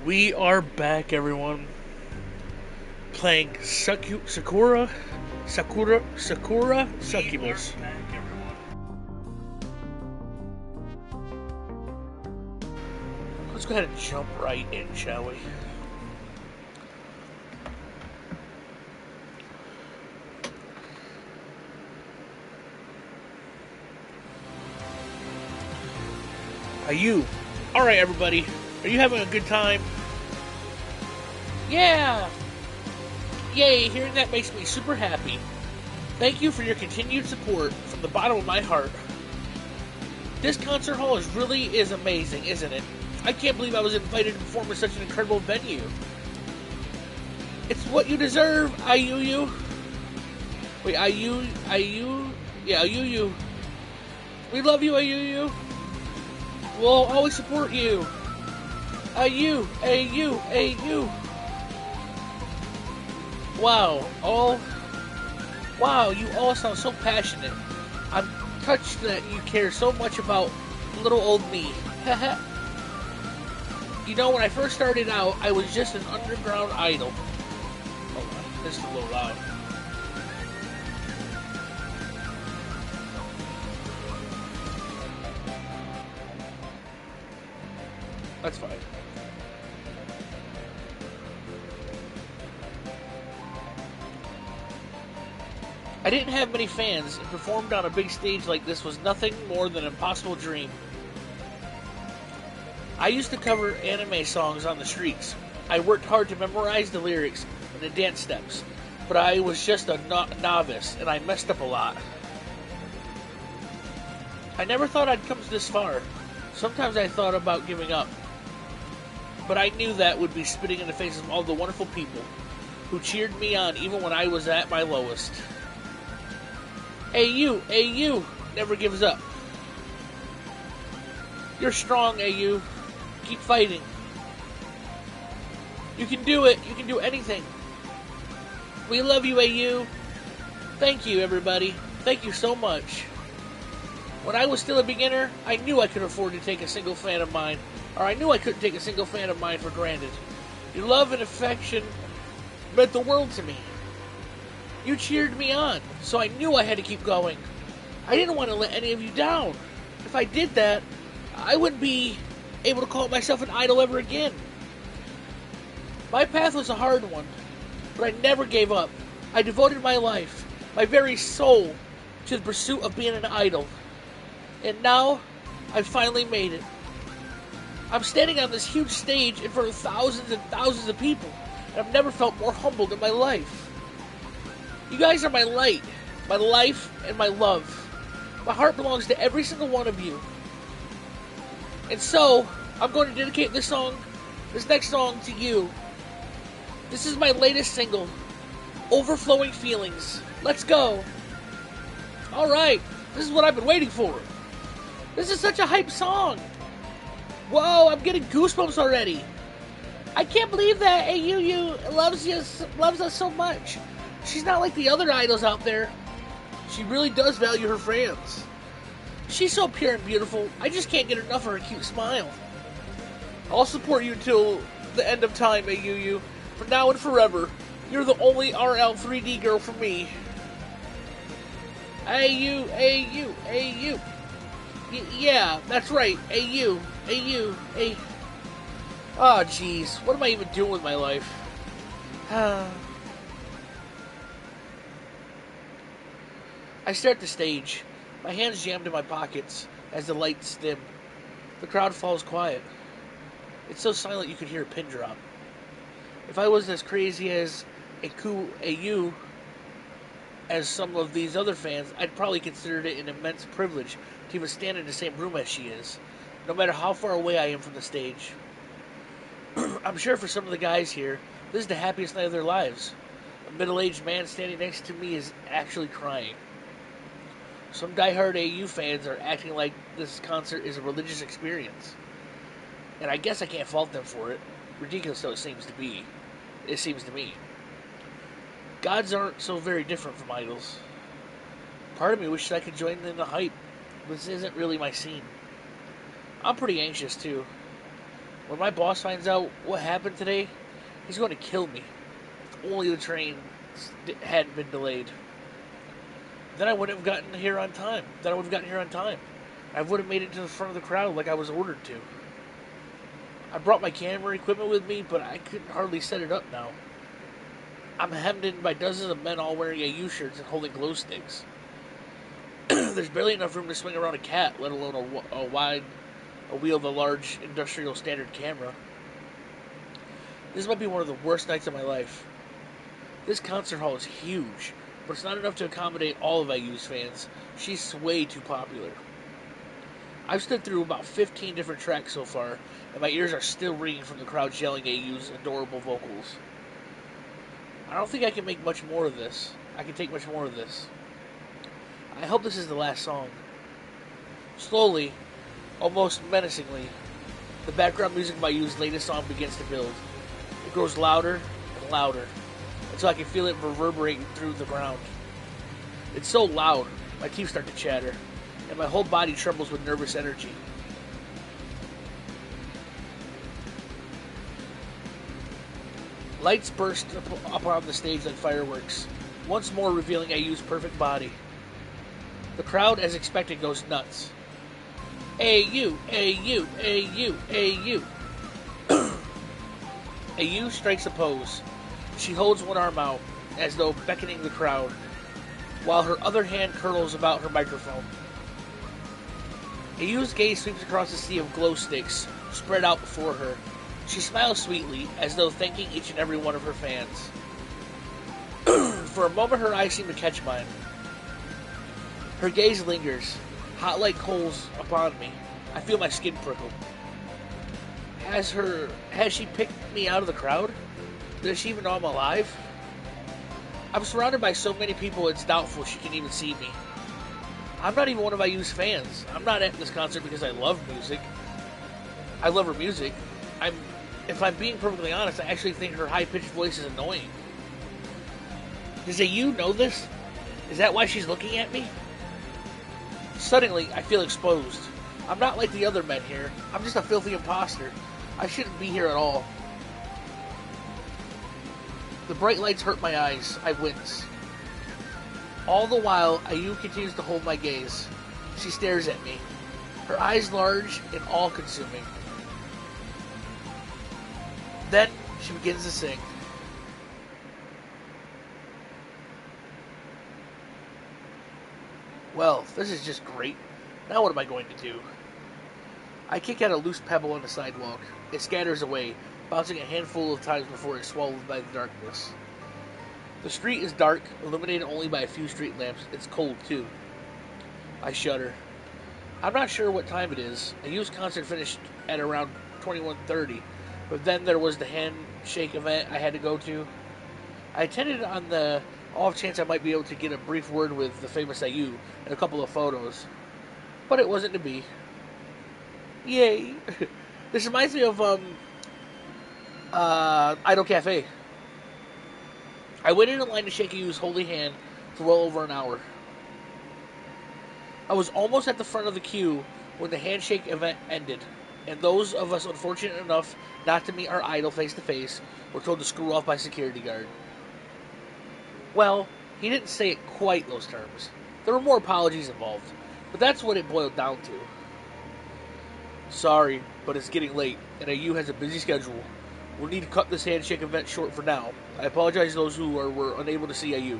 We are back, everyone. Playing Sakura Succubus. Let's go ahead and jump right in, shall we? Are you? Alright, everybody. Are you having a good time? Yeah! Yay, hearing that makes me super happy. Thank you for your continued support from the bottom of my heart. This concert hall is amazing, isn't it? I can't believe I was invited to perform in such an incredible venue. It's what you deserve, IUU. Wait, IU? Yeah, IUU. We love you, IUU. We'll always support you. AU. Wow, you all sound so passionate. I'm touched that you care so much about little old me. You know, when I first started out, I was just an underground idol. Hold on, this is a little loud. That's fine. I didn't have many fans, and performed on a big stage like this was nothing more than an impossible dream. I used to cover anime songs on the streets. I worked hard to memorize the lyrics and the dance steps, but I was just a novice, and I messed up a lot. I never thought I'd come this far. Sometimes I thought about giving up. But I knew that would be spitting in the faces of all the wonderful people who cheered me on even when I was at my lowest. AU never gives up. You're strong, AU. Keep fighting. You can do it. You can do anything. We love you, AU. Thank you, everybody. Thank you so much. When I was still a beginner, I knew I could afford to take a single fan of mine. Or I knew I couldn't take a single fan of mine for granted. Your love and affection meant the world to me. You cheered me on, so I knew I had to keep going. I didn't want to let any of you down. If I did that, I wouldn't be able to call myself an idol ever again. My path was a hard one, but I never gave up. I devoted my life, my very soul, to the pursuit of being an idol. And now, I've finally made it. I'm standing on this huge stage in front of thousands and thousands of people, and I've never felt more humbled in my life. You guys are my light, my life, and my love. My heart belongs to every single one of you. And so, I'm going to dedicate this next song to you. This is my latest single, Overflowing Feelings. Let's go. Alright, this is what I've been waiting for. This is such a hype song. Whoa, I'm getting goosebumps already. I can't believe that AUU loves us so much. She's not like the other idols out there. She really does value her fans. She's so pure and beautiful. I just can't get enough of her cute smile. I'll support you till the end of time, AUU. For now and forever. You're the only RL 3D girl for me. AU. Yeah, that's right. AU. Oh, jeez. What am I even doing with my life? I start the stage. My hands jammed in my pockets as the lights dim. The crowd falls quiet. It's so silent you could hear a pin drop. If I was as crazy as AU as some of these other fans, I'd probably consider it an immense privilege to even stand in the same room as she is, no matter how far away I am from the stage. I'm sure for some of the guys here, this is the happiest night of their lives. A middle-aged man standing next to me is actually crying. Some diehard AU fans are acting like this concert is a religious experience. And I guess I can't fault them for it, ridiculous though it seems to be. It seems to me. Gods aren't so very different from idols. Part of me wishes I could join in the hype, but this isn't really my scene. I'm pretty anxious too. When my boss finds out what happened today, he's going to kill me. If only the train hadn't been delayed. Then I wouldn't have gotten here on time. I would have made it to the front of the crowd like I was ordered to. I brought my camera equipment with me, but I couldn't hardly set it up now. I'm hemmed in by dozens of men all wearing AU shirts and holding glow sticks. There's barely enough room to swing around a cat, let alone a wheel of a large industrial standard camera. This might be one of the worst nights of my life. This concert hall is huge, but it's not enough to accommodate all of IU's fans. She's way too popular. I've stood through about 15 different tracks so far, and my ears are still ringing from the crowd yelling AU's adorable vocals. I don't think I can make much more of this. I can take much more of this. I hope this is the last song. Slowly, almost menacingly, the background music of IU's latest song begins to build. It grows louder and louder, until I can feel it reverberating through the ground. It's so loud, my teeth start to chatter, and my whole body trembles with nervous energy. Lights burst up on the stage like fireworks, once more revealing IU's perfect body. The crowd, as expected, goes nuts. AU, AU, AU, AU. AU strikes a pose. She holds one arm out, as though beckoning the crowd, while her other hand curls about her microphone. AU's gaze sweeps across a sea of glow sticks spread out before her. She smiles sweetly, as though thanking each and every one of her fans. For a moment, her eyes seem to catch mine. Her gaze lingers, hot like coals upon me. I feel my skin prickle. Has she picked me out of the crowd? Does she even know I'm alive? I'm surrounded by so many people it's doubtful she can even see me. I'm not even one of IU's fans. I'm not at this concert because I love music. I love her music. If I'm being perfectly honest, I actually think her high-pitched voice is annoying. Does AU know this? Is that why she's looking at me? Suddenly, I feel exposed. I'm not like the other men here. I'm just a filthy imposter. I shouldn't be here at all. The bright lights hurt my eyes. I wince. All the while, IU continues to hold my gaze. She stares at me, her eyes large and all-consuming. Then, she begins to sing. Well, this is just great. Now what am I going to do? I kick at a loose pebble on the sidewalk. It scatters away, bouncing a handful of times before it's swallowed by the darkness. The street is dark, illuminated only by a few street lamps. It's cold, too. I shudder. I'm not sure what time it is. A youth concert finished at around 21:30, but then there was the handshake event I had to go to. I attended on the off chance I might be able to get a brief word with the famous IU and a couple of photos, but it wasn't to be. Yay! This reminds me of Idol Cafe. I waited in line to shake IU's holy hand for well over an hour. I was almost at the front of the queue when the handshake event ended, and those of us unfortunate enough not to meet our idol face to face were told to screw off by security guard. Well, he didn't say it quite those terms. There were more apologies involved, but that's what it boiled down to. Sorry, but it's getting late, and IU has a busy schedule. We'll need to cut this handshake event short for now. I apologize to those who were unable to see IU.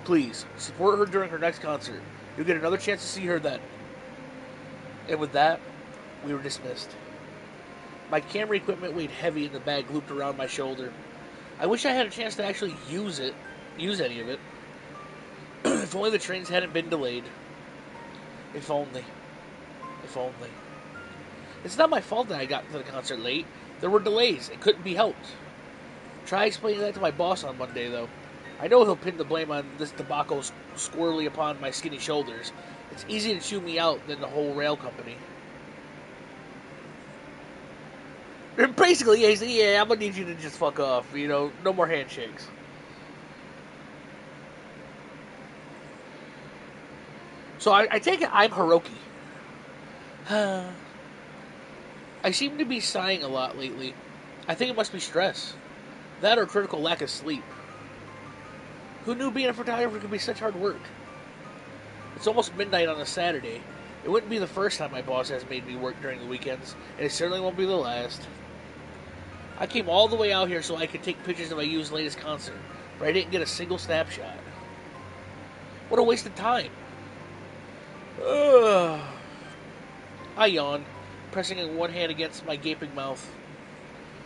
Please, support her during her next concert. You'll get another chance to see her then. And with that, we were dismissed. My camera equipment weighed heavy in the bag looped around my shoulder. I wish I had a chance to actually use any of it. If only the trains hadn't been delayed. If only. If only. It's not my fault that I got to the concert late. There were delays. It couldn't be helped. Try explaining that to my boss on Monday, though. I know he'll pin the blame on this debacle squarely upon my skinny shoulders. It's easier to chew me out than the whole rail company. Basically, yeah, I'm gonna need you to just fuck off. No more handshakes. So I take it I'm Hiroki. I seem to be sighing a lot lately. I think it must be stress. That or critical lack of sleep. Who knew being a photographer could be such hard work? It's almost midnight on a Saturday. It wouldn't be the first time my boss has made me work during the weekends, and it certainly won't be the last. I came all the way out here so I could take pictures of IU's latest concert, but I didn't get a single snapshot. What a waste of time. Ugh. I yawned, pressing one hand against my gaping mouth.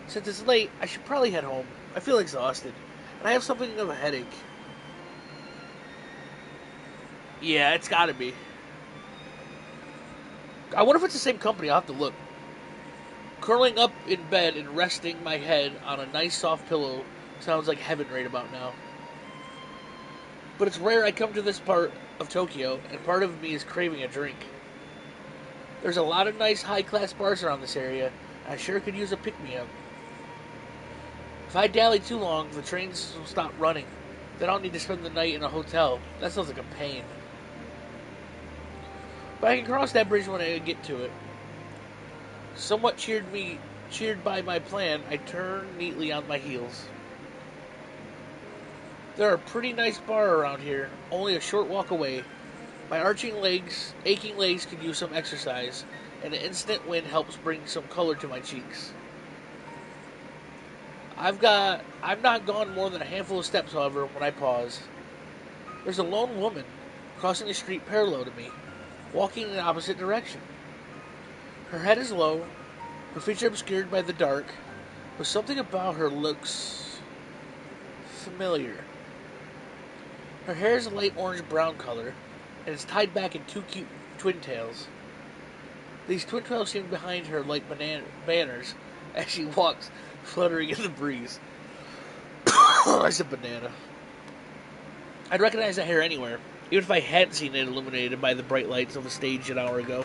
Since it's late, I should probably head home. I feel exhausted, and I have something of a headache. Yeah, it's gotta be. I wonder if it's the same company. I'll have to look. Curling up in bed and resting my head on a nice soft pillow sounds like heaven right about now. But it's rare I come to this part of Tokyo, and part of me is craving a drink. There's a lot of nice high-class bars around this area, and I sure could use a pick-me-up. If I dally too long, the trains will stop running. Then I'll need to spend the night in a hotel. That sounds like a pain. But I can cross that bridge when I get to it. Somewhat cheered by my plan, I turn neatly on my heels. There are a pretty nice bar around here, only a short walk away. My aching legs could use some exercise, and an instant wind helps bring some color to my cheeks. I've not gone more than a handful of steps, however, when I pause. There's a lone woman crossing the street parallel to me, walking in the opposite direction. Her head is low, her features obscured by the dark, but something about her looks familiar. Her hair is a light orange-brown color, and is tied back in two cute twin tails. These twin tails seem behind her like banners as she walks, fluttering in the breeze. I said banana. I'd recognize that hair anywhere, even if I hadn't seen it illuminated by the bright lights of the stage an hour ago.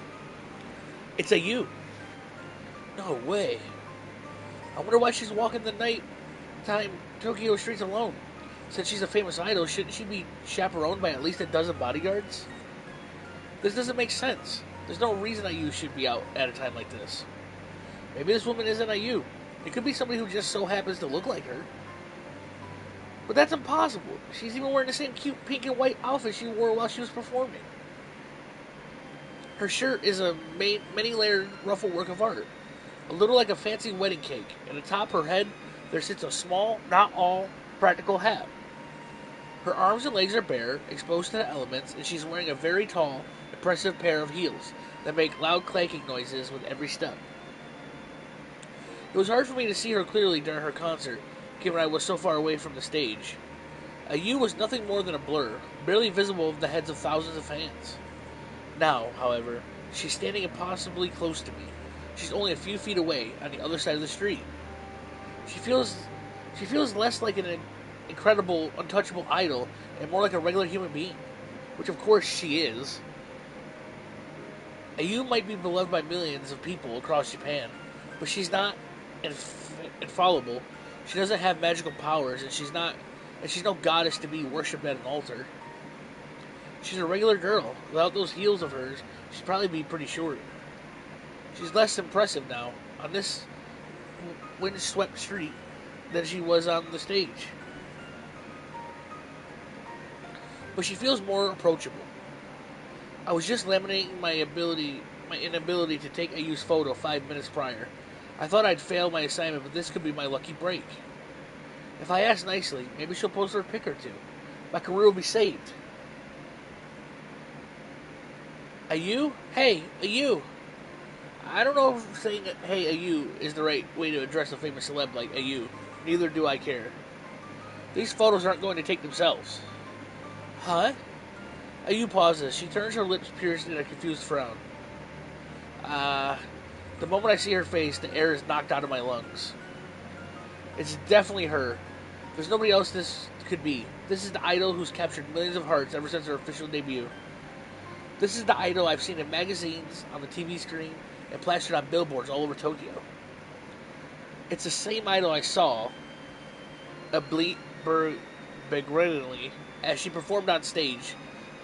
It's IU. No way. I wonder why she's walking the nighttime Tokyo streets alone. Since she's a famous idol, shouldn't she be chaperoned by at least a dozen bodyguards? This doesn't make sense. There's no reason IU should be out at a time like this. Maybe this woman isn't IU. It could be somebody who just so happens to look like her. But that's impossible. She's even wearing the same cute pink and white outfit she wore while she was performing. Her shirt is a many-layered ruffle work of art, a little like a fancy wedding cake, and atop her head there sits a small, not all, practical hat. Her arms and legs are bare, exposed to the elements, and she's wearing a very tall, impressive pair of heels that make loud clanking noises with every step. It was hard for me to see her clearly during her concert, given I was so far away from the stage. IU was nothing more than a blur, barely visible over the heads of thousands of fans. Now, however, she's standing impossibly close to me. She's only a few feet away, on the other side of the street. She feels less like an incredible, untouchable idol, and more like a regular human being, which of course she is. IU might be beloved by millions of people across Japan, but she's not infallible. She doesn't have magical powers, and she's no goddess to be worshipped at an altar. She's a regular girl. Without those heels of hers, she'd probably be pretty short. She's less impressive now, on this wind-swept street, than she was on the stage. But she feels more approachable. I was just lamenting my inability to take IU's photo 5 minutes prior. I thought I'd failed my assignment, but this could be my lucky break. If I ask nicely, maybe she'll post her a pic or two. My career will be saved. IU? Hey, IU! I don't know if saying hey, IU is the right way to address a famous celeb like IU. Neither do I care. These photos aren't going to take themselves. Huh? IU pauses. She turns her lips pierced in a confused frown. The moment I see her face, the air is knocked out of my lungs. It's definitely her. There's nobody else this could be. This is the idol who's captured millions of hearts ever since her official debut. This is the idol I've seen in magazines, on the TV screen, and plastered on billboards all over Tokyo. It's the same idol I saw, begrudgingly, as she performed on stage,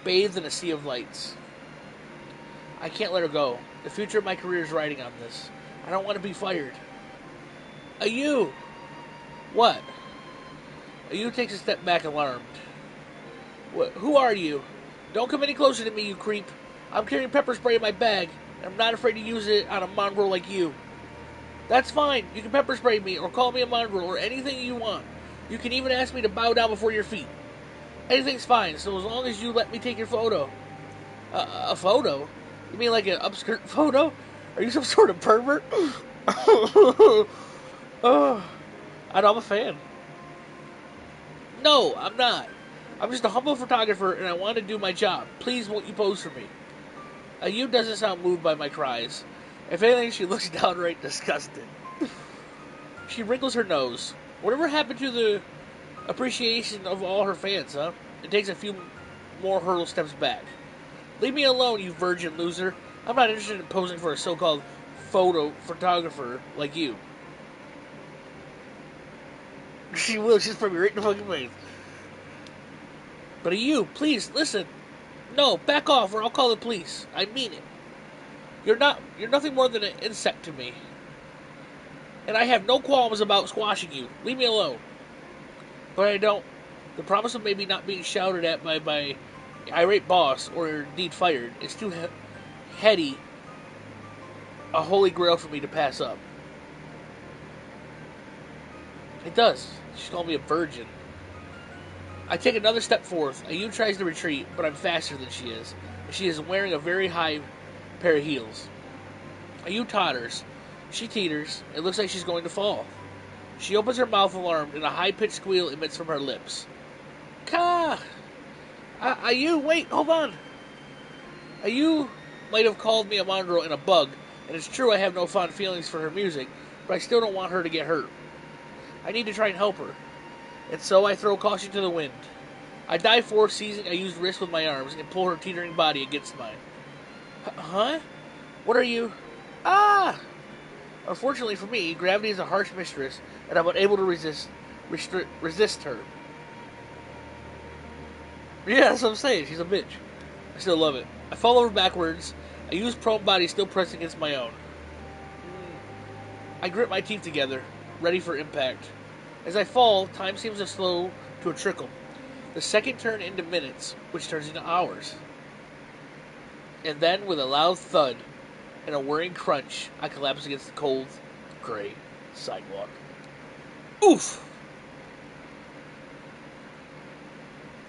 bathed in a sea of lights. I can't let her go. The future of my career is riding on this. I don't want to be fired. You! What? You takes a step back, alarmed. What? Who are you? Don't come any closer to me, you creep. I'm carrying pepper spray in my bag, and I'm not afraid to use it on a mongrel like you. That's fine. You can pepper spray me, or call me a mongrel, or anything you want. You can even ask me to bow down before your feet. Anything's fine, so as long as you let me take your photo. A photo? You mean like an upskirt photo? Are you some sort of pervert? Oh, I know, I'm a fan. No, I'm not. I'm just a humble photographer, and I want to do my job. Please, won't you pose for me? You doesn't sound moved by my cries. If anything, she looks downright disgusted. She wrinkles her nose. Whatever happened to the appreciation of all her fans, huh? It takes a few more hurdle steps back. Leave me alone, you virgin loser. I'm not interested in posing for a so-called photo photographer like you. She will. She's probably right in the fucking face. But you, please, listen. No, back off or I'll call the police. I mean it. You're nothing more than an insect to me. And I have no qualms about squashing you. Leave me alone. But I don't. The promise of maybe not being shouted at by my irate boss, or indeed fired, is too heady a holy grail for me to pass up. It does. She's called me a virgin. I take another step forth. Ayu tries to retreat, but I'm faster than she is. She is wearing a very high pair of heels. Ayu totters. She teeters. It looks like she's going to fall. She opens her mouth alarmed, and a high-pitched squeal emits from her lips. Ka! Ayu, wait, hold on. Ayu might have called me a mongrel and a bug, and it's true I have no fond feelings for her music, but I still don't want her to get hurt. I need to try and help her. And so I throw caution to the wind. I dive forward, seizing Ayu's wrist with my arms, and pull her teetering body against mine. Huh? What are you? Ah! Unfortunately for me, gravity is a harsh mistress, and I'm unable to resist her. Yeah, that's what I'm saying. She's a bitch. I still love it. I fall over backwards. Ayu's prone body still pressed against my own. I grip my teeth together, ready for impact. As I fall, time seems to slow to a trickle. The second turn into minutes, which turns into hours. And then, with a loud thud and a whirring crunch, I collapse against the cold, gray sidewalk. Oof!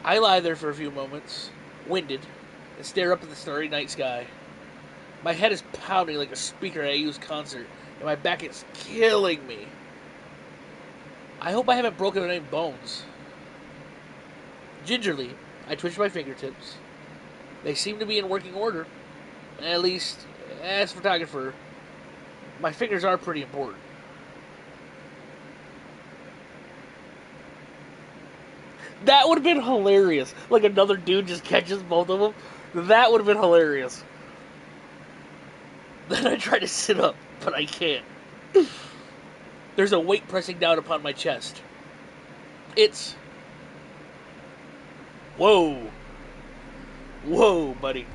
I lie there for a few moments, winded, and stare up at the starry night sky. My head is pounding like a speaker at Ayu's concert, and my back is killing me. I hope I haven't broken any bones. Gingerly, I twitch my fingertips. They seem to be in working order. At least, as a photographer, my fingers are pretty important. That would have been hilarious. Like another dude just catches both of them. That would have been hilarious. Then I try to sit up, but I can't. There's a weight pressing down upon my chest. It's... Whoa. Whoa, buddy.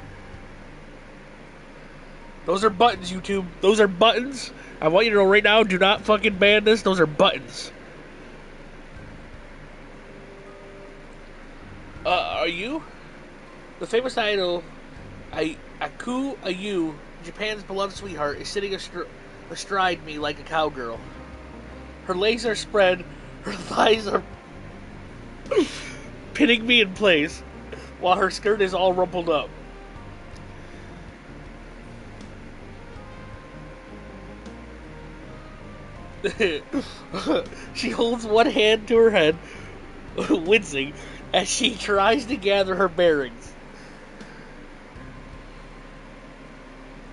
Those are buttons, YouTube. Those are buttons. I want you to know right now, do not fucking ban this. Those are buttons. Are you? The famous idol, Aku Ayu, Japan's beloved sweetheart, is sitting astride me like a cowgirl. Her legs are spread, her thighs are pinning me in place, while her skirt is all rumpled up. She holds one hand to her head, wincing, as she tries to gather her bearings.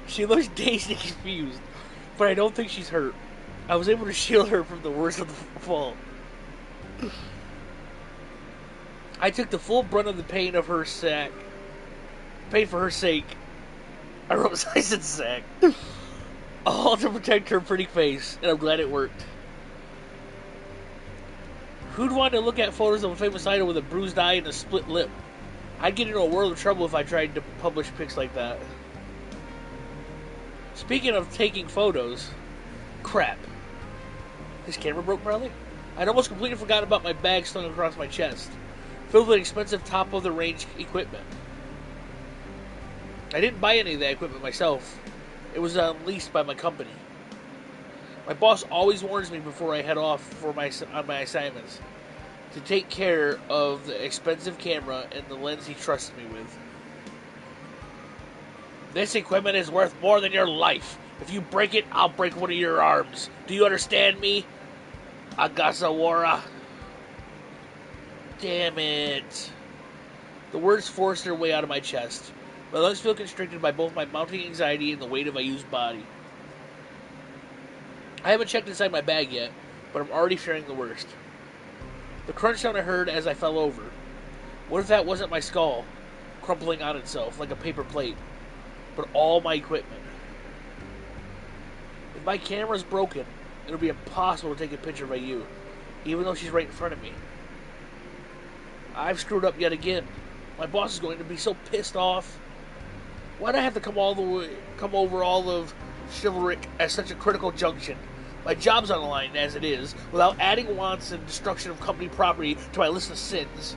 She looks dazed and confused, but I don't think she's hurt. I was able to shield her from the worst of the fall. I took the full brunt of the pain of her sack. Pain for her sake. I wrote I said sack. All to protect her pretty face, and I'm glad it worked. Who'd want to look at photos of a famous idol with a bruised eye and a split lip? I'd get into a world of trouble if I tried to publish pics like that. Speaking of taking photos, Crap. His camera broke, probably? I'd almost completely forgotten about my bag slung across my chest, filled with expensive top-of-the-range equipment. I didn't buy any of that equipment myself. It was leased by my company. My boss always warns me before I head off on my assignments to take care of the expensive camera and the lens he trusts me with. This equipment is worth more than your life. If you break it, I'll break one of your arms. Do you understand me, Agasawara? Damn it. The words forced their way out of my chest. My lungs feel constricted by both my mounting anxiety and the weight of my used body. I haven't checked inside my bag yet, but I'm already fearing the worst. The crunch sound I heard as I fell over. What if that wasn't my skull, crumpling on itself like a paper plate, but all my equipment? If my camera's broken, it'll be impossible to take a picture of you, even though she's right in front of me. I've screwed up yet again. My boss is going to be so pissed off. Why'd I have to come over all of chivalric at such a critical junction? My job's on the line as it is, without adding wants and destruction of company property to my list of sins.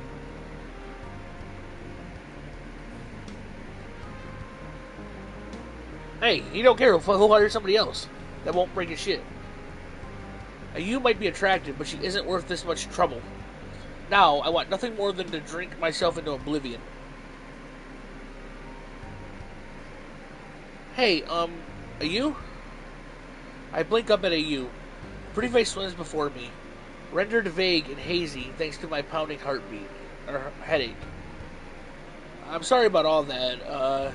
Hey, you don't care. He'll hire somebody else that won't break his shit. You might be attractive, but she isn't worth this much trouble. Now, I want nothing more than to drink myself into oblivion. Hey, are you? I blink up at AU. Pretty face swims before me, rendered vague and hazy thanks to my pounding heartbeat, or headache. I'm sorry about all that.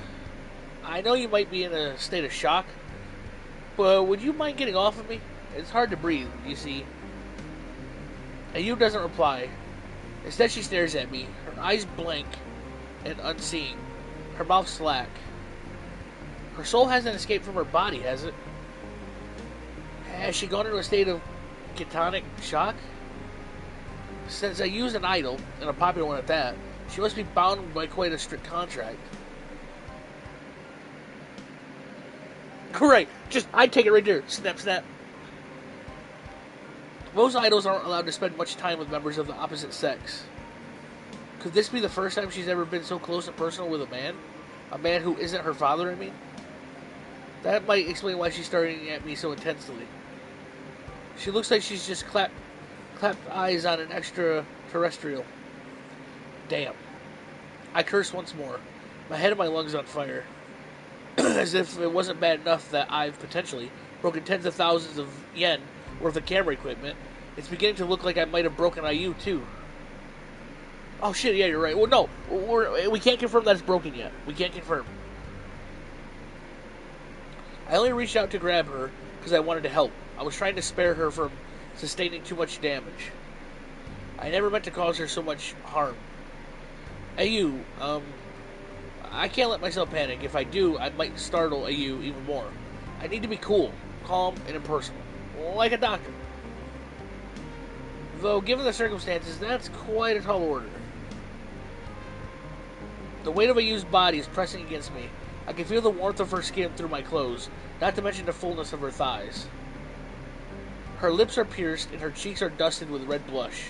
I know you might be in a state of shock, but would you mind getting off of me? It's hard to breathe, you see. AU doesn't reply. Instead, she stares at me, her eyes blank and unseeing, her mouth slack. Her soul hasn't escaped from her body, has it? Has she gone into a state of ketonic shock? Since I use an idol, and a popular one at that, she must be bound by quite a strict contract. Great, I'd take it right there. Snap, snap. Most idols aren't allowed to spend much time with members of the opposite sex. Could this be the first time she's ever been so close and personal with a man? A man who isn't her father, I mean? That might explain why she's staring at me so intensely. She looks like she's just clapped eyes on an extraterrestrial. Damn. I curse once more, my head and my lungs on fire. As if it wasn't bad enough that I've potentially broken tens of thousands of yen worth of camera equipment, it's beginning to look like I might have broken IU too. Oh shit, yeah, you're right. Well, no, we can't confirm that it's broken yet. We can't confirm. I only reached out to grab her because I wanted to help. I was trying to spare her from sustaining too much damage. I never meant to cause her so much harm. Hey, you, I can't let myself panic. If I do, I might startle AU even more. I need to be cool, calm, and impersonal. Like a doctor. Though, given the circumstances, that's quite a tall order. The weight of AU's body is pressing against me. I can feel the warmth of her skin through my clothes, not to mention the fullness of her thighs. Her lips are pierced, and her cheeks are dusted with red blush.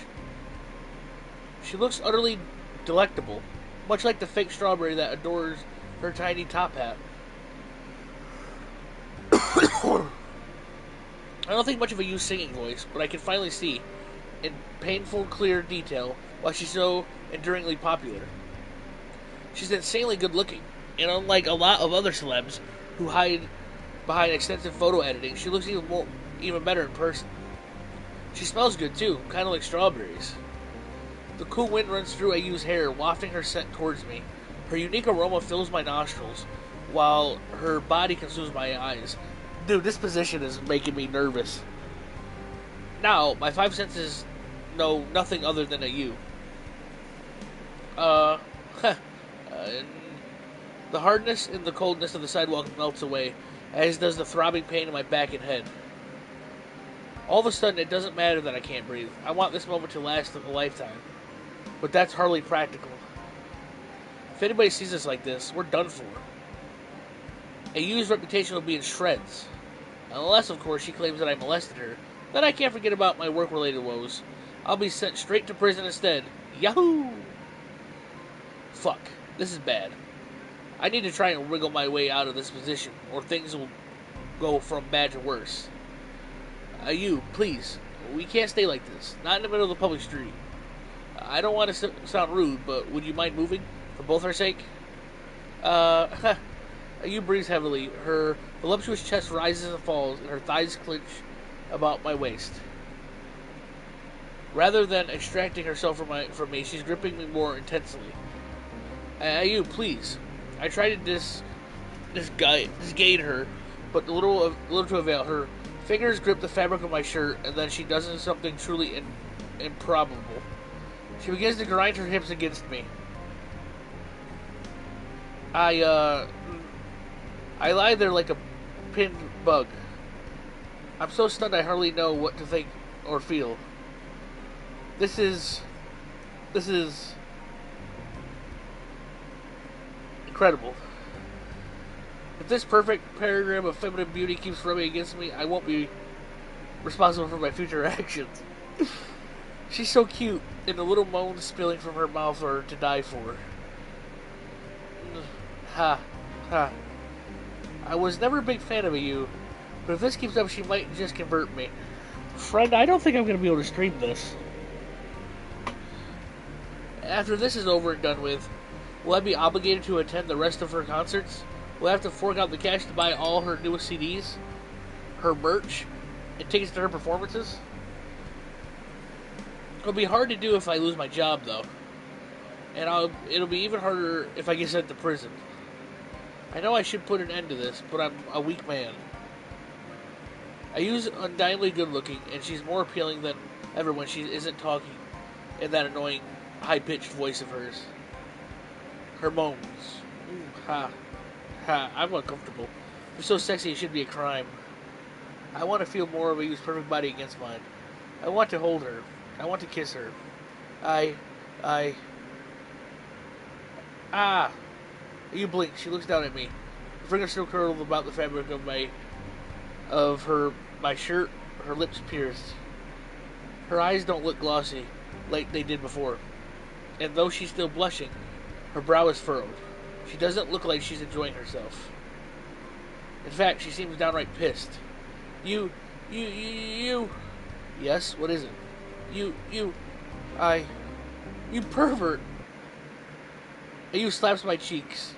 She looks utterly delectable, much like the fake strawberry that adorns her tiny top hat. I don't think much of AU's singing voice, but I can finally see, in painful, clear detail, why she's so enduringly popular. She's insanely good-looking, and unlike a lot of other celebs who hide behind extensive photo editing, she looks even better in person. She smells good too, kind of like strawberries. The cool wind runs through AU's hair, wafting her scent towards me. Her unique aroma fills my nostrils, while her body consumes my eyes. Dude, this position is making me nervous. Now, my five senses know nothing other than AU. The hardness and the coldness of the sidewalk melts away, as does the throbbing pain in my back and head. All of a sudden, it doesn't matter that I can't breathe. I want this moment to last a lifetime. But that's hardly practical. If anybody sees us like this, we're done for. AU's reputation will be in shreds. Unless, of course, she claims that I molested her. Then I can't forget about my work-related woes. I'll be sent straight to prison instead. Yahoo! Fuck. This is bad. I need to try and wriggle my way out of this position, or things will go from bad to worse. You, please. We can't stay like this. Not in the middle of the public street. I don't want to sound rude, but would you mind moving? For both our sake? You breathes heavily. Her voluptuous chest rises and falls, and her thighs clench about my waist. Rather than extracting herself from me, she's gripping me more intensely. You, please. I try to disgade her, but little to avail. Her fingers grip the fabric of my shirt, and then she does something truly improbable. She begins to grind her hips against me. I lie there like a pinned bug. I'm so stunned I hardly know what to think or feel. This is incredible. If this perfect paragram of feminine beauty keeps rubbing against me, I won't be responsible for my future actions. She's so cute, and the little moans spilling from her mouth are to die for. Ha. I was never a big fan of you, but if this keeps up, she might just convert me. Friend, I don't think I'm going to be able to stream this. After this is over and done with, will I be obligated to attend the rest of her concerts? Will I have to fork out the cash to buy all her newest CDs, her merch, and tickets to her performances? It'll be hard to do if I lose my job, though. And it'll be even harder if I get sent to prison. I know I should put an end to this, but I'm a weak man. Ayu's undeniably good looking, and she's more appealing than ever when she isn't talking in that annoying, high-pitched voice of hers. Her moans. Ha. I'm uncomfortable. You're so sexy it should be a crime. I want to feel more of Ayu's perfect body against mine. I want to hold her. I want to kiss her. You blink. She looks down at me. Her fingers still curled about the fabric of my shirt. Her lips pierced. Her eyes don't look glossy like they did before. And though she's still blushing, her brow is furrowed. She doesn't look like she's enjoying herself. In fact, she seems downright pissed. You. Yes, what is it? You pervert. Ayu slaps my cheeks.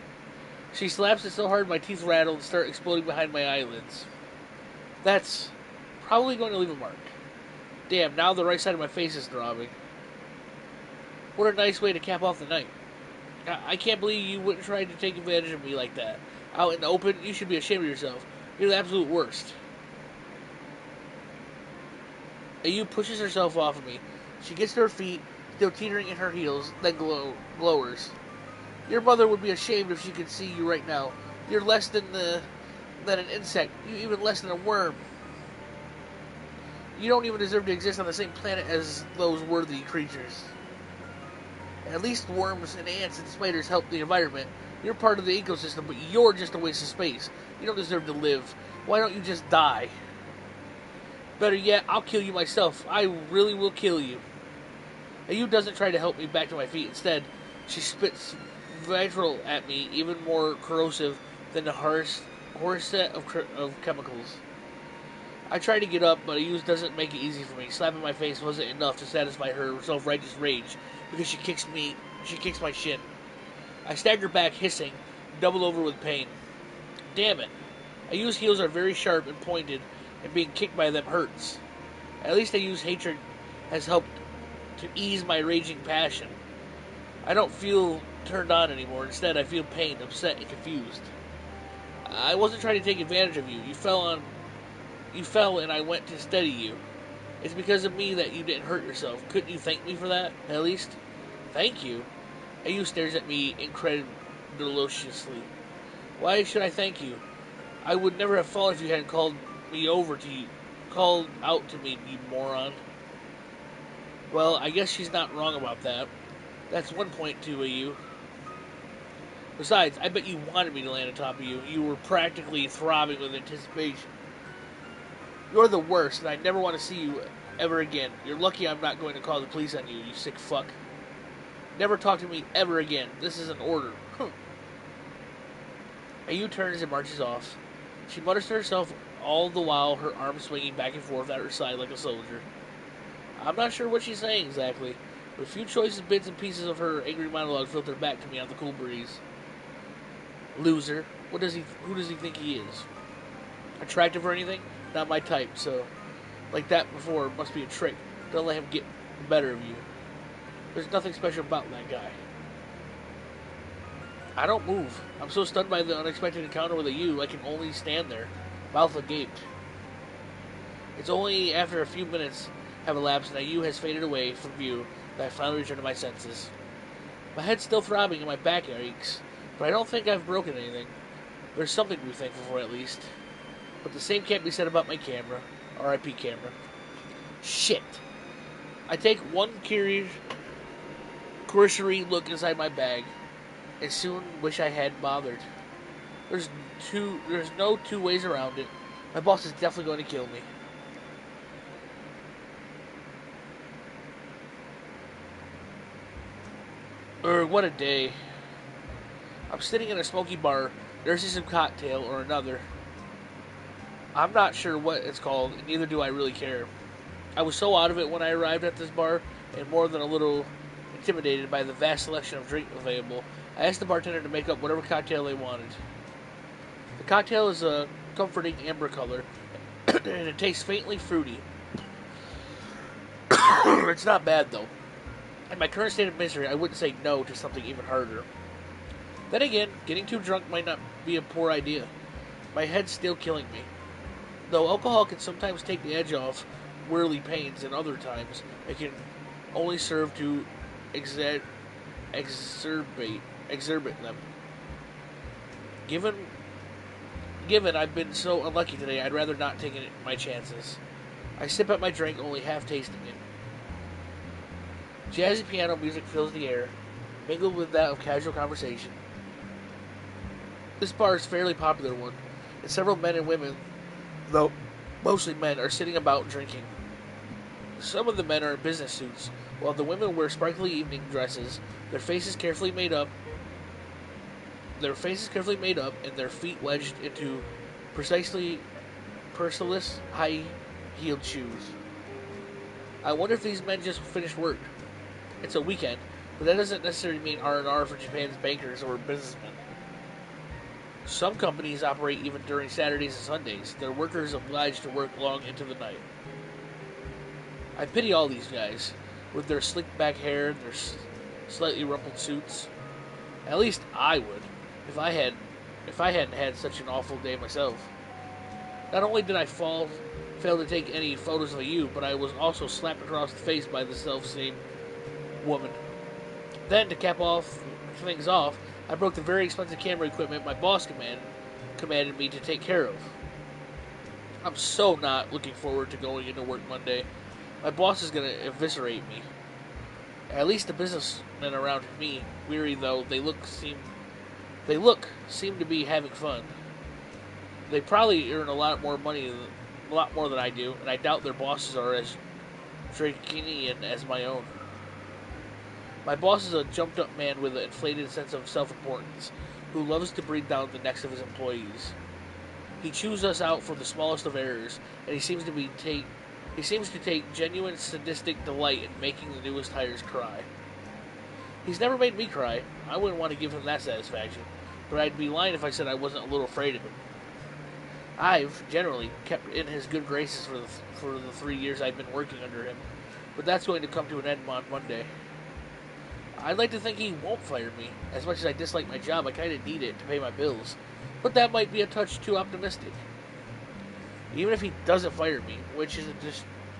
She slaps it so hard my teeth rattle and start exploding behind my eyelids. That's probably going to leave a mark. Damn, now the right side of my face is throbbing. What a nice way to cap off the night. I can't believe you wouldn't try to take advantage of me like that. Out in the open, you should be ashamed of yourself. You're the absolute worst. Ayu pushes herself off of me. She gets to her feet, still teetering in her heels, then glowers. Your mother would be ashamed if she could see you right now. You're less than an insect. You're even less than a worm. You don't even deserve to exist on the same planet as those worthy creatures. At least worms and ants and spiders help the environment. You're part of the ecosystem, but you're just a waste of space. You don't deserve to live. Why don't you just die? Better yet, I'll kill you myself. I really will kill you. Ayu doesn't try to help me back to my feet. Instead, she spits vitriol at me, even more corrosive than the harsh set of chemicals. I try to get up, but Ayu doesn't make it easy for me. Slapping my face wasn't enough to satisfy her self-righteous rage, because she kicks my shin. I stagger back, hissing, doubled over with pain. Damn it. Ayu's heels are very sharp and pointed, and being kicked by them hurts. At least Ayu's hatred has helped to ease my raging passion. I don't feel turned on anymore. Instead, I feel pained, upset, and confused. I wasn't trying to take advantage of you. You fell and I went to steady you. It's because of me that you didn't hurt yourself. Couldn't you thank me for that, at least? Thank you? Ayu stares at me incredulously. Why should I thank you? I would never have fallen if you hadn't called out to me, you moron. Well, I guess she's not wrong about that. That's one point to Ayu. Besides, I bet you wanted me to land on top of you. You were practically throbbing with anticipation. You're the worst, and I never want to see you ever again. You're lucky I'm not going to call the police on you, you sick fuck. Never talk to me ever again. This is an order. Ayu turns and marches off. She mutters to herself all the while, her arms swinging back and forth at her side like a soldier. I'm not sure what she's saying exactly, but a few choice bits and pieces of her angry monologue filter back to me on the cool breeze. Loser. Who does he think he is? Attractive or anything? Not my type, so like that before must be a trick. Don't let him get the better of you. There's nothing special about that guy. I don't move. I'm so stunned by the unexpected encounter with Ayu, I can only stand there, mouth agape. It's only after a few minutes have elapsed and Ayu has faded away from view that I finally return to my senses. My head's still throbbing and my back aches, but I don't think I've broken anything. There's something to be thankful for at least. But the same can't be said about my camera. R.I.P. camera. Shit. I take one cursory look inside my bag and soon wish I hadn't bothered. There's no two ways around it. My boss is definitely going to kill me. What a day. I'm sitting in a smoky bar, nursing some cocktail or another. I'm not sure what it's called, and neither do I really care. I was so out of it when I arrived at this bar, and more than a little intimidated by the vast selection of drink available. I asked the bartender to make up whatever cocktail they wanted. The cocktail is a comforting amber color, and it tastes faintly fruity. It's not bad, though. In my current state of misery, I wouldn't say no to something even harder. Then again, getting too drunk might not be a poor idea. My head's still killing me. Though alcohol can sometimes take the edge off whirly pains, and other times it can only serve to exacerbate them. Given I've been so unlucky today, I'd rather not take my chances. I sip at my drink, only half tasting it. Jazzy piano music fills the air, mingled with that of casual conversation. This bar is a fairly popular one, and several men and women, though mostly men, are sitting about drinking. Some of the men are in business suits, while the women wear sparkly evening dresses, their faces carefully made up, and their feet wedged into purseless, high-heeled shoes. I wonder if these men just finished work. It's a weekend, but that doesn't necessarily mean R&R for Japan's bankers or businessmen. Some companies operate even during Saturdays and Sundays. Their workers obliged to work long into the night. I pity all these guys, with their slicked back hair and their slightly rumpled suits. At least I would, if I hadn't had such an awful day myself. Not only did I fail to take any photos of you, but I was also slapped across the face by the self-same woman. Then, to cap things off, I broke the very expensive camera equipment my boss commanded me to take care of. I'm so not looking forward to going into work Monday. My boss is going to eviscerate me. At least the businessmen around me, weary though they seem to be having fun. They probably earn a lot more than I do, and I doubt their bosses are as Draconian as my own. My boss is a jumped-up man with an inflated sense of self-importance, who loves to breathe down the necks of his employees. He chews us out for the smallest of errors, and he seems to take genuine sadistic delight in making the newest hires cry. He's never made me cry. I wouldn't want to give him that satisfaction, but I'd be lying if I said I wasn't a little afraid of him. I've, generally, kept in his good graces for the 3 years I've been working under him, but that's going to come to an end on Monday. I'd like to think he won't fire me. As much as I dislike my job, I kind of need it to pay my bills, but that might be a touch too optimistic. Even if he doesn't fire me, which is a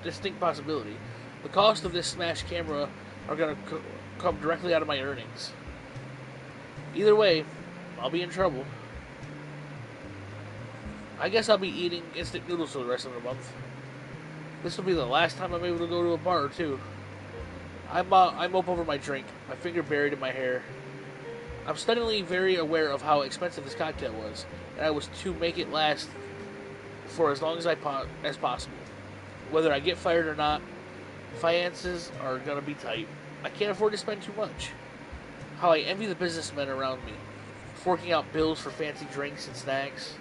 distinct possibility, the cost of this smashed camera are going to come directly out of my earnings. Either way, I'll be in trouble. I guess I'll be eating instant noodles for the rest of the month. This will be the last time I'm able to go to a bar, too. I'm up over my drink, my finger buried in my hair. I'm stunningly very aware of how expensive this cocktail was, and I was to make it last for as long as possible. Whether I get fired or not, finances are gonna be tight. I can't afford to spend too much. How I envy the businessmen around me, forking out bills for fancy drinks and snacks.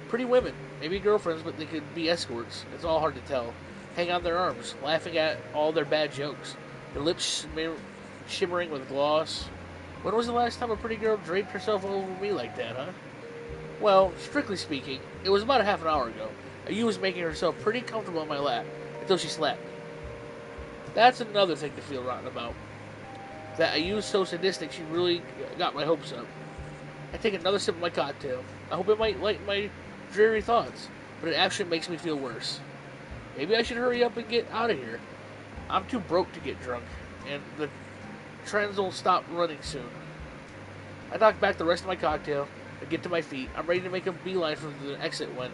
Pretty women, maybe girlfriends, but they could be escorts. It's all hard to tell. Hang on their arms, laughing at all their bad jokes, their lips shimmering with gloss. When was the last time a pretty girl draped herself over me like that, huh? Well, strictly speaking, it was about a half an hour ago. Ayu was making herself pretty comfortable in my lap until she slapped me. That's another thing to feel rotten about. That Ayu's so sadistic she really got my hopes up. I take another sip of my cocktail. I hope it might lighten my dreary thoughts, but it actually makes me feel worse. Maybe I should hurry up and get out of here. I'm too broke to get drunk, and the trends will stop running soon. I knock back the rest of my cocktail and get to my feet. I'm ready to make a beeline for the exit when...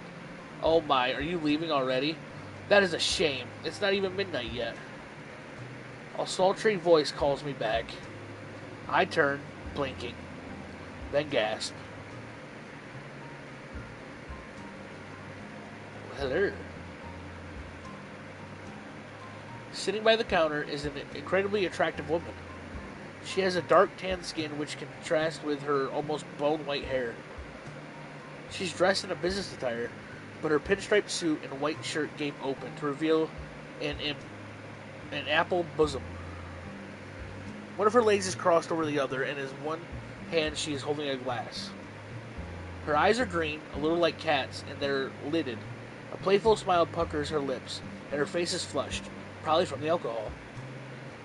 Oh my, are you leaving already? That is a shame. It's not even midnight yet. A sultry voice calls me back. I turn, blinking, then gasp. Hello. Sitting by the counter is an incredibly attractive woman. She has a dark tan skin which contrasts with her almost bone-white hair. She's dressed in a business attire, but her pinstripe suit and white shirt gape open to reveal an apple bosom. One of her legs is crossed over the other, and in one hand she is holding a glass. Her eyes are green, a little like cats, and they're lidded. A playful smile puckers her lips, and her face is flushed, probably from the alcohol.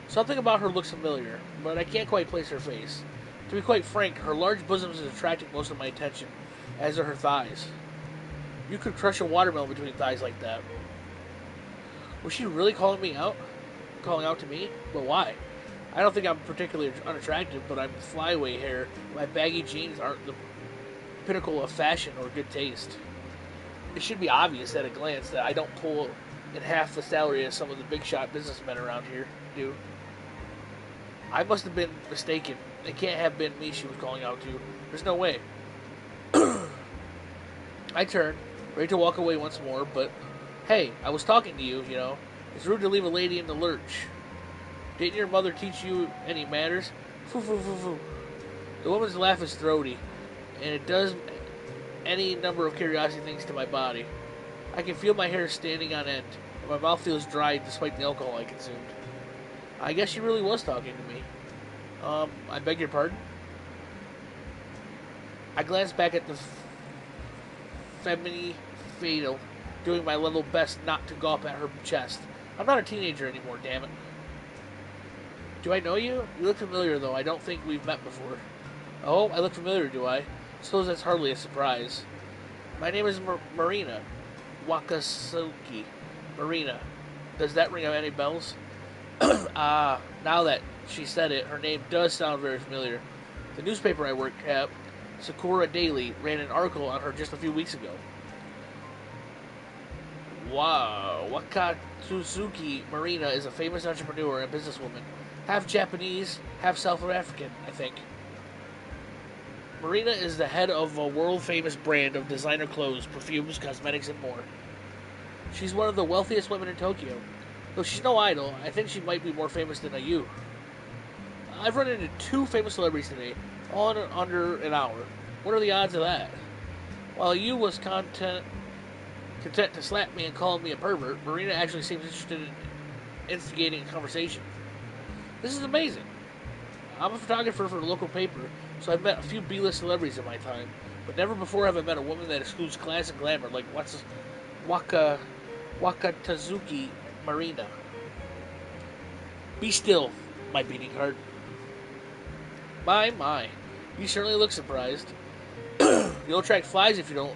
Something about her looks familiar, but I can't quite place her face. To be quite frank, her large bosom is attracting most of my attention, as are her thighs. You could crush a watermelon between thighs like that. Was she really calling out to me? But why? I don't think I'm particularly unattractive, but I'm flyway hair. My baggy jeans aren't the pinnacle of fashion or good taste. It should be obvious at a glance that I don't pull in half the salary as some of the big shot businessmen around here do. I must have been mistaken. It can't have been me she was calling out to. There's no way. I turn, ready to walk away once more, but hey, I was talking to you, you know. It's rude to leave a lady in the lurch. Didn't your mother teach you any manners? Foo foo foo foo. The woman's laugh is throaty, and it does any number of curiosity things to my body. I can feel my hair standing on end, and my mouth feels dry despite the alcohol I consumed. I guess she really was talking to me. I beg your pardon? I glance back at the femini fatal, doing my level best not to gawp at her chest. I'm not a teenager anymore, damn it. Do I know you? You look familiar, though. I don't think we've met before. Oh, I look familiar, do I? Suppose that's hardly a surprise. My name is Marina. Wakasuki. Marina. Does that ring out any bells? Now that she said it, her name does sound very familiar. The newspaper I work at, Sakura Daily, ran an article on her just a few weeks ago. Wow, Wakatsuzuki Marina is a famous entrepreneur and businesswoman. Half Japanese, half South African, I think. Marina is the head of a world-famous brand of designer clothes, perfumes, cosmetics, and more. She's one of the wealthiest women in Tokyo. Though she's no idol, I think she might be more famous than Ayu. I've run into 2 famous celebrities today, all in under an hour. What are the odds of that? While Ayu was content to slap me and call me a pervert, Marina actually seems interested in instigating a conversation. This is amazing. I'm a photographer for a local paper, so I've met a few B-list celebrities in my time, but never before have I met a woman that excludes class and glamour like Wakatazuki Marina. Be still, my beating heart. My. You certainly look surprised. You'll attract flies if you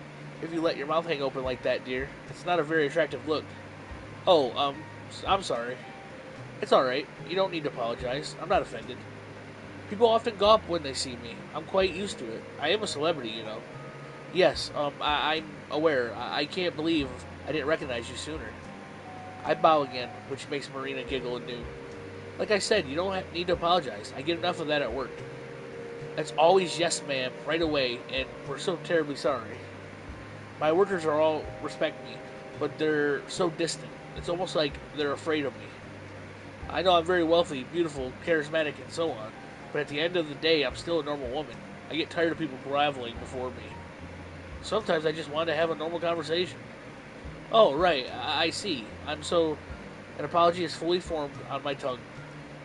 let your mouth hang open like that, dear. It's not a very attractive look. Oh, I'm sorry. It's alright. You don't need to apologize. I'm not offended. People often gawp when they see me. I'm quite used to it. I am a celebrity, you know. Yes, I'm aware. I can't believe I didn't recognize you sooner. I bow again, which makes Marina giggle anew. Like I said, you don't need to apologize. I get enough of that at work. That's always yes, ma'am, right away, and we're so terribly sorry. My workers are all respect me, but they're so distant. It's almost like they're afraid of me. I know I'm very wealthy, beautiful, charismatic, and so on, but at the end of the day, I'm still a normal woman. I get tired of people groveling before me. Sometimes I just want to have a normal conversation. Oh, right, I see. I'm so. An apology is fully formed on my tongue,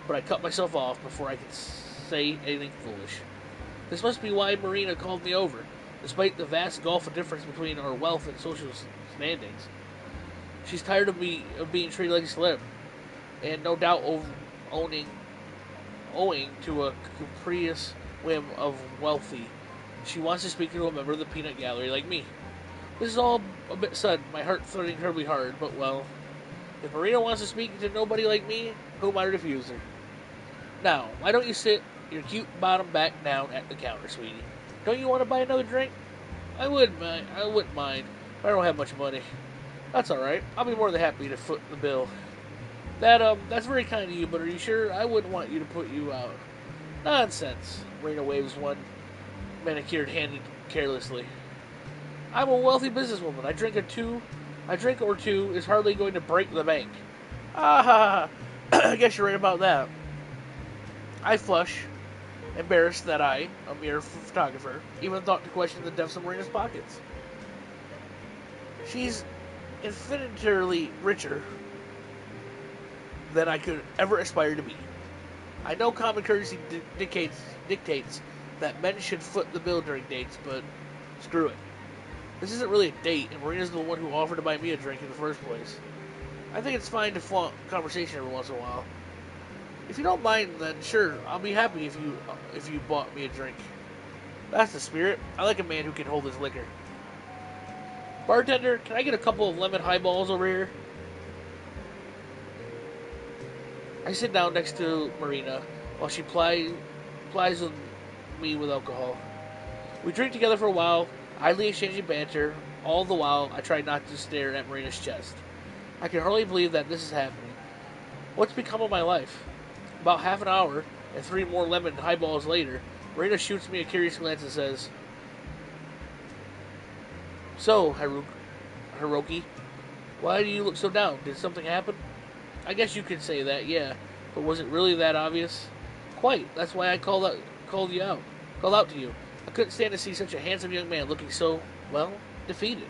but I cut myself off before I could say anything foolish. This must be why Marina called me over, despite the vast gulf of difference between our wealth and social standings. She's tired of me of being treated like a celeb, and no doubt owning owing to a capricious whim of wealthy. She wants to speak to a member of the peanut gallery like me. This is all a bit sudden, my heart thudding terribly hard, but well, if Marina wants to speak to nobody like me, who am I to refuse her? Now, why don't you sit your cute bottom back down at the counter, sweetie? Don't you want to buy another drink? I wouldn't mind, but I don't have much money. That's all right. I'll be more than happy to foot the bill. That's very kind of you, but are you sure? I wouldn't want you to put you out. Nonsense. Marina waves one manicured hand carelessly. I'm a wealthy businesswoman. A drink or two is hardly going to break the bank. Ah ha ha. I guess you're right about that. I flush, embarrassed that I, a mere photographer, even thought to question the depths of Marina's pockets. She's infinitely richer than I could ever aspire to be. I know common courtesy dictates that men should foot the bill during dates, but screw it. This isn't really a date, and Marina's the one who offered to buy me a drink in the first place. I think it's fine to flaunt conversation every once in a while. If you don't mind, then sure, I'll be happy if you bought me a drink. That's the spirit. I like a man who can hold his liquor. Bartender, can I get a couple of lemon highballs over here? I sit down next to Marina while she plies with me with alcohol. We drink together for a while, idly exchanging banter. All the while, I try not to stare at Marina's chest. I can hardly believe that this is happening. What's become of my life? About half an hour, and 3 more lemon highballs later, Marina shoots me a curious glance and says, "So, Hiroki, why do you look so down? Did something happen?" I guess you could say that, yeah. But was it really that obvious? Quite. That's why I called out to you. I couldn't stand to see such a handsome young man looking so, well, defeated.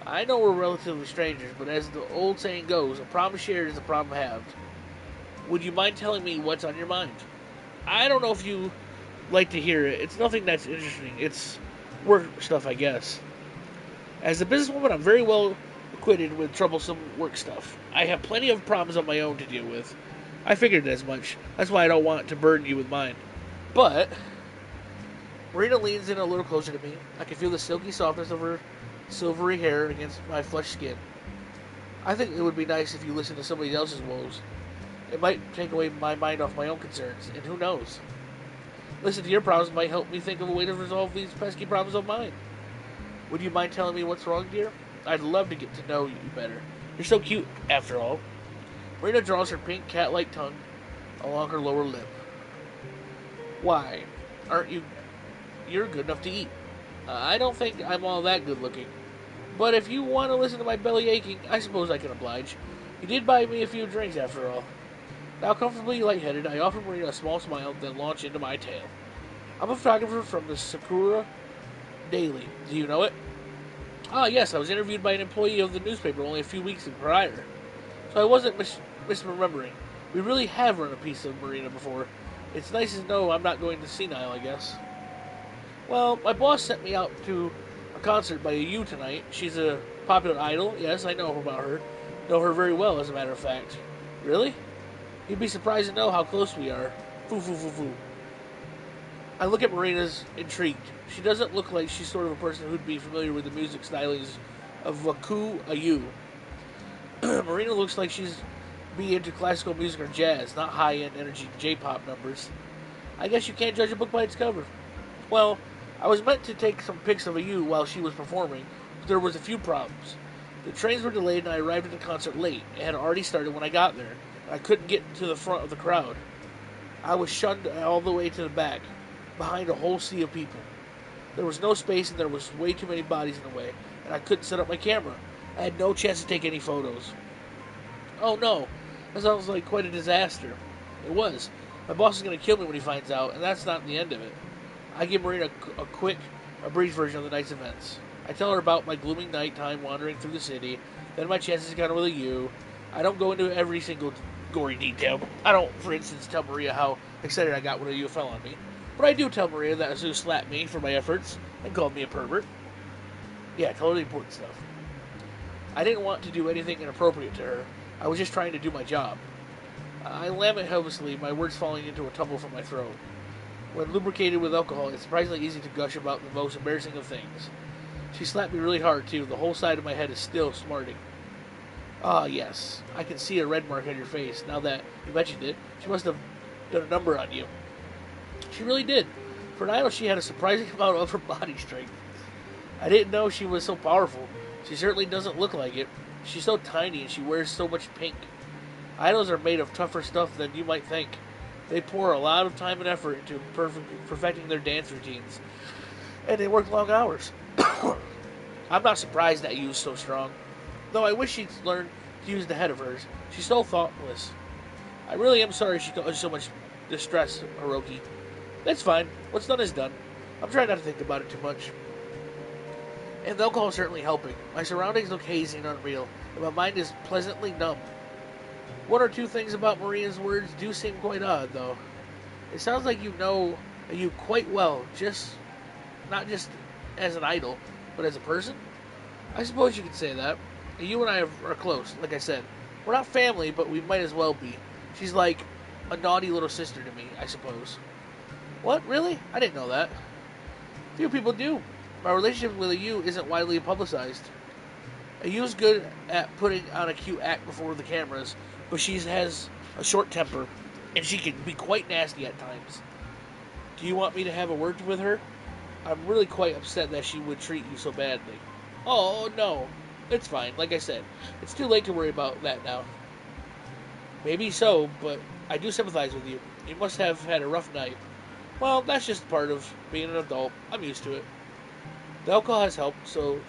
I know we're relatively strangers, but as the old saying goes, a problem shared is a problem halved. Would you mind telling me what's on your mind? I don't know if you like to hear it. It's nothing that's interesting. It's work stuff, I guess. As a businesswoman, I'm very well acquitted with troublesome work stuff. I have plenty of problems of my own to deal with. I figured as much. That's why I don't want to burden you with mine. But Marina leans in a little closer to me. I can feel the silky softness of her silvery hair against my flushed skin. I think it would be nice if you listened to somebody else's woes. It might take away my mind off my own concerns, and who knows? Listen to your problems might help me think of a way to resolve these pesky problems of mine. Would you mind telling me what's wrong, dear? I'd love to get to know you better. You're so cute, after all. Marina draws her pink cat-like tongue along her lower lip. Why? Aren't you... You're good enough to eat. I don't think I'm all that good-looking. But if you want to listen to my belly aching, I suppose I can oblige. You did buy me a few drinks, after all. Now comfortably lightheaded, I offer Marina a small smile, then launch into my tale. I'm a photographer from the Sakura Daily. Do you know it? Ah, yes, I was interviewed by an employee of the newspaper only a few weeks prior. So I wasn't misremembering. We really have run a piece of Marina before. It's nice to know I'm not going to senile, I guess. Well, my boss sent me out to a concert by a U tonight. She's a popular idol. Yes, I know about her. Know her very well, as a matter of fact. Really? You'd be surprised to know how close we are. Foo, foo, foo, foo. I look at Marina's intrigued. She doesn't look like she's sort of a person who'd be familiar with the music stylings of Waku Ayu. Marina looks like she's be into classical music or jazz, not high-end energy J-pop numbers. I guess you can't judge a book by its cover. Well, I was meant to take some pics of Ayu while she was performing, but there was a few problems. The trains were delayed and I arrived at the concert late. It had already started when I got there. I couldn't get to the front of the crowd. I was shunned all the way to the back, behind a whole sea of people. There was no space and there was way too many bodies in the way, and I couldn't set up my camera. I had no chance to take any photos. Oh no, that sounds like quite a disaster. It was. My boss is going to kill me when he finds out, and that's not the end of it. I give Marina a brief version of the night's events. I tell her about my glooming nighttime wandering through the city, then my chances encounter with you. I don't go into every single gory detail. I don't, for instance, tell Maria how excited I got when a you fell on me. But I do tell Maria that Azu slapped me for my efforts and called me a pervert. Yeah, totally important stuff. I didn't want to do anything inappropriate to her. I was just trying to do my job. I lament helplessly, my words falling into a tumble from my throat. When lubricated with alcohol, it's surprisingly easy to gush about the most embarrassing of things. She slapped me really hard, too. The whole side of my head is still smarting. Ah, yes. I can see a red mark on your face. Now that you mentioned it, she must have done a number on you. She really did. For an idol, she had a surprising amount of her body strength. I didn't know she was so powerful. She certainly doesn't look like it. She's so tiny and she wears so much pink. Idols are made of tougher stuff than you might think. They pour a lot of time and effort into perfecting their dance routines. And they work long hours. I'm not surprised that Yu's so strong. Though I wish she'd learn to use the head of hers. She's so thoughtless. I really am sorry she caused so much distress, Hiroki. That's fine. What's done is done. I'm trying not to think about it too much. And the alcohol is certainly helping. My surroundings look hazy and unreal, and my mind is pleasantly numb. One or two things about Maria's words do seem quite odd, though. It sounds like you know you quite well, not just as an idol, but as a person? I suppose you could say that. You and I are close, like I said. We're not family, but we might as well be. She's like a naughty little sister to me, I suppose. What? Really? I didn't know that. Few people do. My relationship with Yu isn't widely publicized. Yu's good at putting on a cute act before the cameras, but she has a short temper, and she can be quite nasty at times. Do you want me to have a word with her? I'm really quite upset that she would treat you so badly. Oh, no. It's fine. Like I said, it's too late to worry about that now. Maybe so, but I do sympathize with you. You must have had a rough night. Well, that's just part of being an adult. I'm used to it. The alcohol has helped, so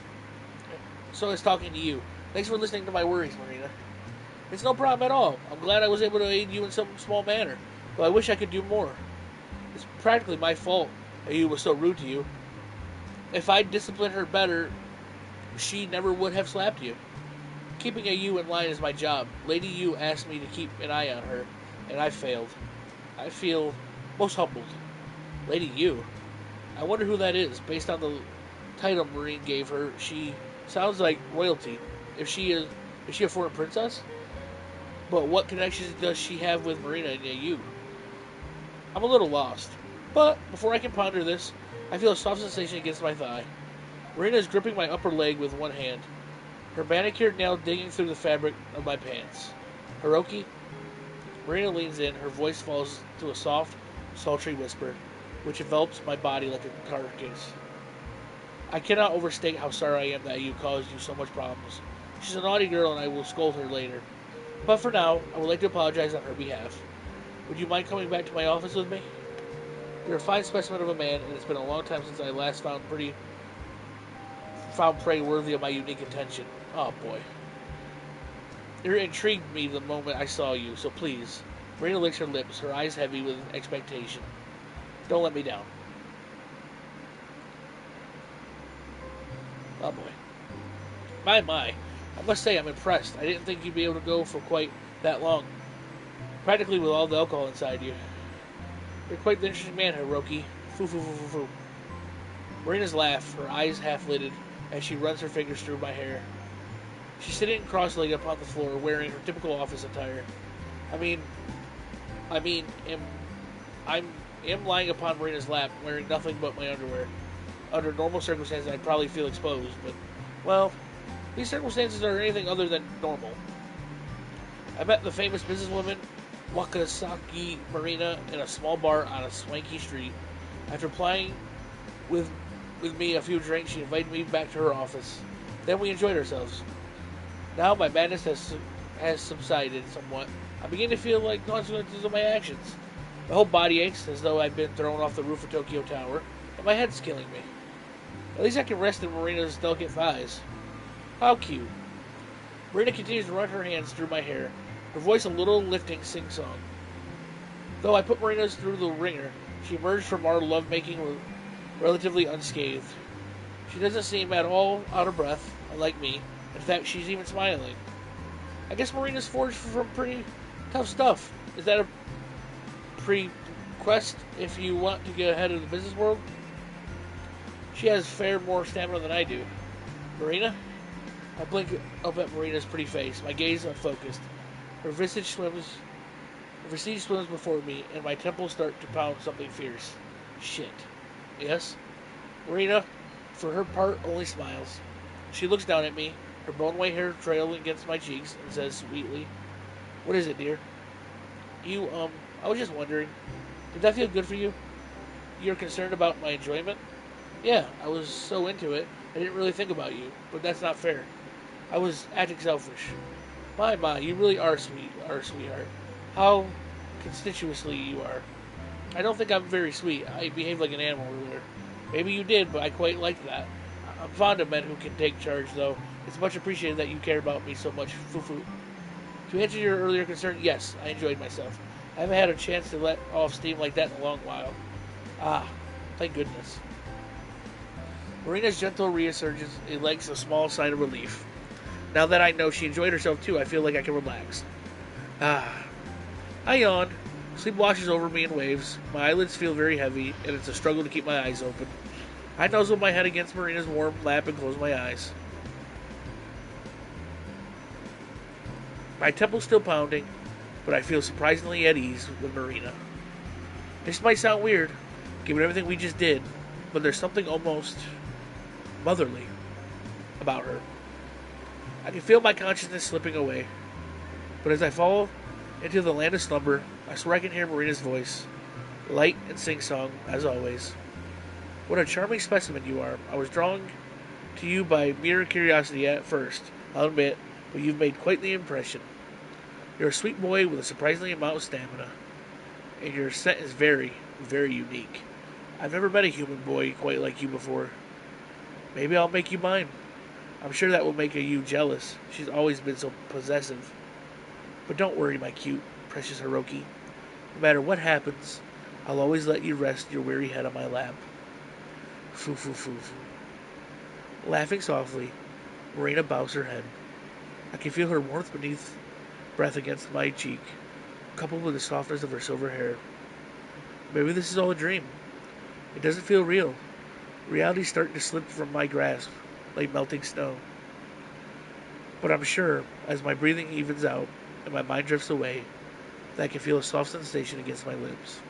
is talking to you. Thanks for listening to my worries, Marina. It's no problem at all. I'm glad I was able to aid you in some small manner, but I wish I could do more. It's practically my fault that Yu was so rude to you. If I'd disciplined her better, she never would have slapped you. Keeping a Yu in line is my job. Lady Yu asked me to keep an eye on her, and I failed. I feel most humbled. Lady Yu? I wonder who that is. Based on the title Marine gave her, she sounds like royalty. Is she a foreign princess? But what connections does she have with Marina and Yu? I'm a little lost. But before I can ponder this, I feel a soft sensation against my thigh. Marina is gripping my upper leg with one hand, her manicured nail digging through the fabric of my pants. Hiroki? Marina leans in, her voice falls to a soft, sultry whisper, which envelops my body like a carcass. I cannot overstate how sorry I am that Yu caused you so much problems. She's a naughty girl and I will scold her later. But for now, I would like to apologize on her behalf. Would you mind coming back to my office with me? You're a fine specimen of a man, and it's been a long time since I last found prey worthy of my unique attention. Oh boy. You intrigued me the moment I saw you, so please. Marina licks her lips, her eyes heavy with expectation. Don't let me down. Oh boy. My. I must say I'm impressed. I didn't think you'd be able to go for quite that long. Practically with all the alcohol inside you. You're quite the interesting man, Hiroki. Foo. Marina's laugh, her eyes half-lidded, as she runs her fingers through my hair. She's sitting cross-legged upon the floor, wearing her typical office attire. I am lying upon Marina's lap, wearing nothing but my underwear. Under normal circumstances, I'd probably feel exposed, but, well, these circumstances are anything other than normal. I met the famous businesswoman Wakasaki Marina in a small bar on a swanky street. After plying with me a few drinks, she invited me back to her office. Then we enjoyed ourselves. Now my madness has subsided somewhat. I begin to feel like consequences of my actions. My whole body aches as though I've been thrown off the roof of Tokyo Tower, and my head's killing me. At least I can rest in Marina's delicate thighs. How cute. Marina continues to run her hands through my hair, her voice a little lifting sing-song. Though I put Marina's through the ringer, she emerged from our lovemaking relatively unscathed. She doesn't seem at all out of breath, unlike me. In fact, she's even smiling. I guess Marina's forged from pretty tough stuff. Is that a pre-quest if you want to get ahead of the business world? She has far more stamina than I do. Marina? I blink up at Marina's pretty face, my gaze unfocused. Her visage swims before me, and my temples start to pound something fierce. Shit. Yes? Marina, for her part, only smiles. She looks down at me, her bone-white hair trailing against my cheeks, and says sweetly, "What is it, dear?" I was just wondering, did that feel good for you? You're concerned about my enjoyment? Yeah, I was so into it, I didn't really think about you, but that's not fair. I was acting selfish. My, you really are sweet, our sweetheart. How constituously you are. I don't think I'm very sweet. I behaved like an animal earlier. Maybe you did, but I quite like that. I'm fond of men who can take charge, though. It's much appreciated that you care about me so much. Foo-foo. To answer your earlier concern, yes, I enjoyed myself. I haven't had a chance to let off steam like that in a long while. Ah, thank goodness. Marina's gentle resurgence elects a small sign of relief. Now that I know she enjoyed herself too, I feel like I can relax. Ah. I yawn. Sleep washes over me in waves. My eyelids feel very heavy, and it's a struggle to keep my eyes open. I nuzzle my head against Marina's warm lap and close my eyes. My temple's still pounding, but I feel surprisingly at ease with Marina. This might sound weird, given everything we just did, but there's something almost motherly about her. I can feel my consciousness slipping away, but as I fall into the land of slumber, I swear I can hear Marina's voice, light and sing-song, as always. What a charming specimen you are. I was drawn to you by mere curiosity at first, I'll admit, but you've made quite the impression. You're a sweet boy with a surprising amount of stamina, and your scent is very, very unique. I've never met a human boy quite like you before. Maybe I'll make you mine. I'm sure that will make you jealous. She's always been so possessive. But don't worry, my cute, precious Hiroki. No matter what happens, I'll always let you rest your weary head on my lap. Foo foo foo foo. Laughing softly, Marina bows her head. I can feel her warmth beneath breath against my cheek, coupled with the softness of her silver hair. Maybe this is all a dream. It doesn't feel real. Reality's starting to slip from my grasp, like melting snow. But I'm sure, as my breathing evens out and my mind drifts away, that I can feel a soft sensation against my lips.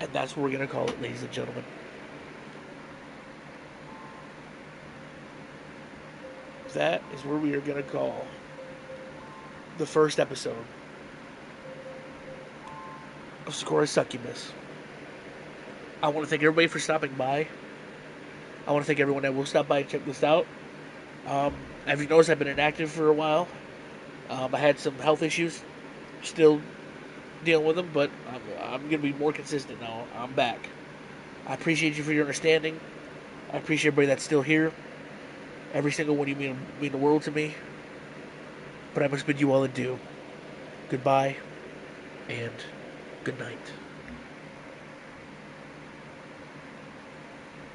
And that's what we're going to call it, ladies and gentlemen. That is where we are going to call the first episode of Sakura Succubus. I want to thank everybody for stopping by. I want to thank everyone that will stop by and check this out. As you noticed, I've been inactive for a while. I had some health issues. Still dealing with them, but I'm going to be more consistent now. I'm back. I appreciate you for your understanding. I appreciate everybody that's still here. Every single one of you mean the world to me. But I must bid you all adieu. Goodbye, and good night.